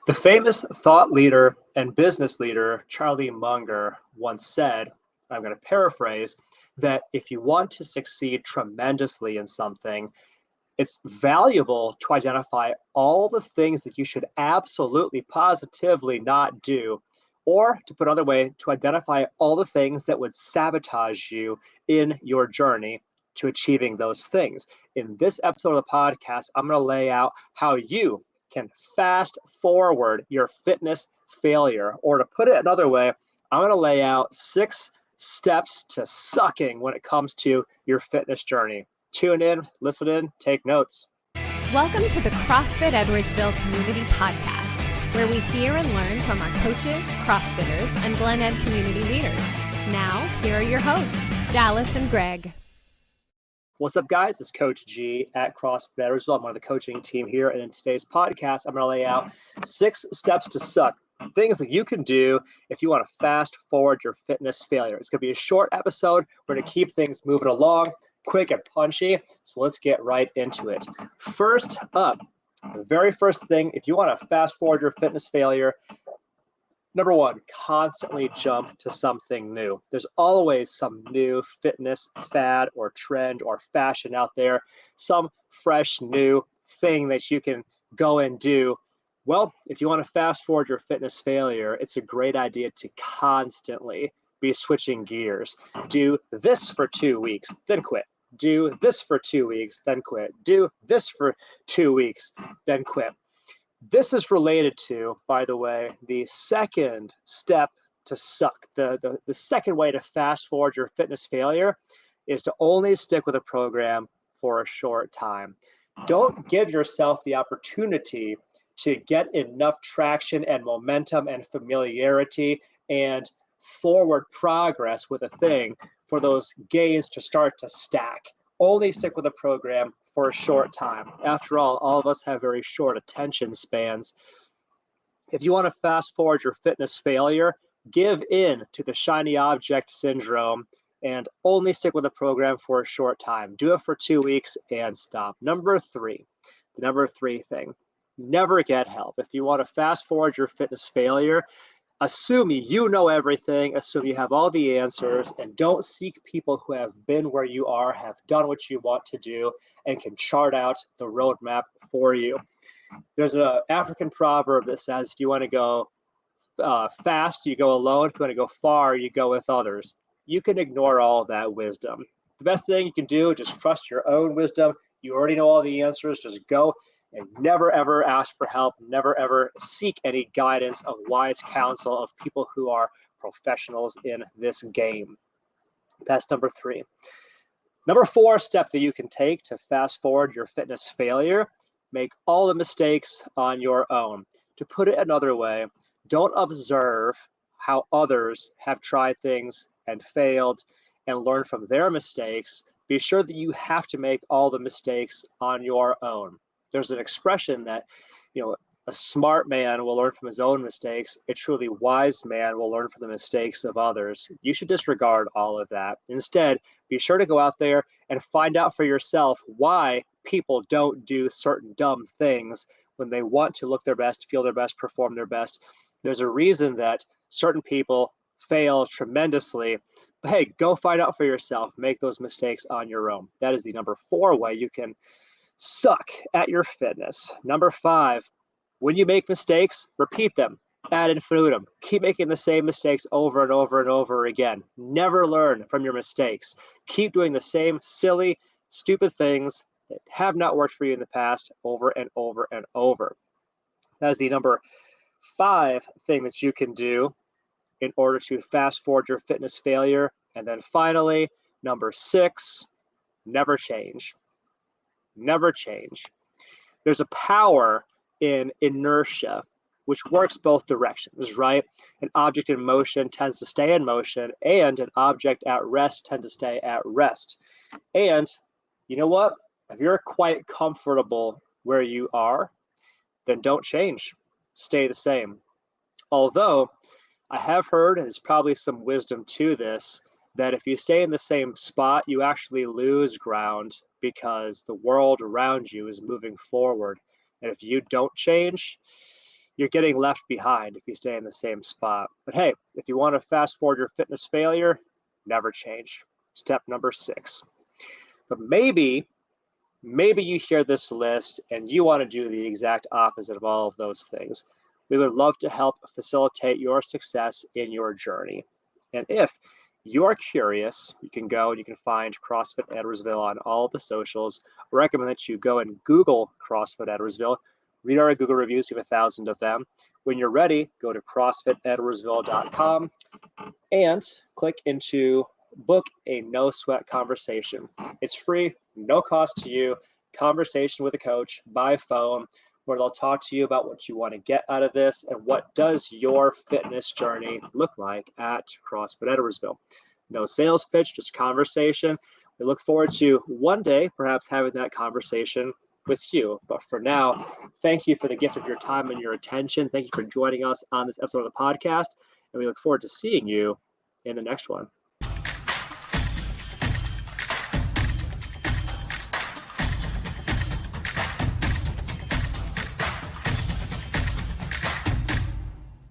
The famous thought leader and business leader Charlie Munger once said, I'm going to paraphrase, that if you want to succeed tremendously in something, it's valuable to identify all the things that you should absolutely positively not do, or to put another way, to identify all the things that would sabotage you in your journey to achieving those things. In this episode of the podcast, I'm going to lay out how you can fast forward your fitness failure, or to put it another way, I'm going to lay out 6 steps to sucking when it comes to your fitness journey. Tune in, listen in, take notes. Welcome to the CrossFit Edwardsville Community Podcast, where we hear and learn from our coaches, CrossFitters, and Glen Ed community leaders. Now, here are your hosts, Dallas and Greg. What's up, guys? It's Coach G at CrossFit Edwardsville. I'm on the coaching team here, and in today's podcast, I'm going to lay out 6 steps to suck. Things that you can do if you want to fast forward your fitness failure. It's going to be a short episode. We're going to keep things moving along, quick and punchy. So let's get right into it. First up, the very first thing, if you want to fast forward your fitness failure, number one, constantly jump to something new. There's always some new fitness fad or trend or fashion out there, some fresh new thing that you can go and do. Well, if you want to fast forward your fitness failure, it's a great idea to constantly be switching gears. Do this for 2 weeks, then quit. Do this for 2 weeks, then quit. Do this for 2 weeks, then quit. This is related to, by the way, the second step to suck. The second way to fast forward your fitness failure is to only stick with a program for a short time. Don't give yourself the opportunity to get enough traction and momentum and familiarity and forward progress with a thing for those gains to start to stack. Only stick with a program for a short time. After all of us have very short attention spans. If you want to fast forward your fitness failure, give in to the shiny object syndrome and only stick with a program for a short time. Do it for 2 weeks and stop. Number 3, the number 3 thing, never get help. If you want to fast forward your fitness failure, assume you know everything, assume you have all the answers, and don't seek people who have been where you are, have done what you want to do, and can chart out the roadmap for you. There's an African proverb that says, if you want to go fast, you go alone. If you want to go far, you go with others. You can ignore all of that wisdom. The best thing you can do, just trust your own wisdom. You already know all the answers. Just go and never, ever ask for help. Never, ever seek any guidance of wise counsel of people who are professionals in this game. That's number 3. Number 4 step that you can take to fast forward your fitness failure, make all the mistakes on your own. To put it another way, don't observe how others have tried things and failed and learn from their mistakes. Be sure that you have to make all the mistakes on your own. There's an expression that, a smart man will learn from his own mistakes. A truly wise man will learn from the mistakes of others. You should disregard all of that. Instead, be sure to go out there and find out for yourself why people don't do certain dumb things when they want to look their best, feel their best, perform their best. There's a reason that certain people fail tremendously. But hey, go find out for yourself. Make those mistakes on your own. That is the number 4 way you can suck at your fitness. Number 5, when you make mistakes, repeat them ad infinitum. Keep making the same mistakes over and over and over again. Never learn from your mistakes. Keep doing the same silly, stupid things that have not worked for you in the past over and over and over. That is the number 5 thing that you can do in order to fast forward your fitness failure. And then finally, number 6, never change. Never change. There's a power in inertia, which works both directions, right? An object in motion tends to stay in motion, and an object at rest tends to stay at rest. And you know what? If you're quite comfortable where you are, then don't change. Stay the same. Although I have heard, and there's probably some wisdom to this, that if you stay in the same spot, you actually lose ground because the world around you is moving forward. And if you don't change, you're getting left behind if you stay in the same spot. But hey, if you want to fast forward your fitness failure, never change. Step number 6. But maybe you hear this list and you want to do the exact opposite of all of those things. We would love to help facilitate your success in your journey. And if you are curious, you can go and you can find CrossFit Edwardsville on all the socials. I recommend that you go and Google CrossFit Edwardsville. Read our Google reviews. We have 1,000 of them. When you're ready, go to CrossFitEdwardsville.com and click into book a no sweat conversation. It's free, no cost to you. Conversation with a coach by phone, where they'll talk to you about what you want to get out of this and what does your fitness journey look like at CrossFit Edwardsville. No sales pitch, just conversation. We look forward to one day perhaps having that conversation with you. But for now, thank you for the gift of your time and your attention. Thank you for joining us on this episode of the podcast. And we look forward to seeing you in the next one.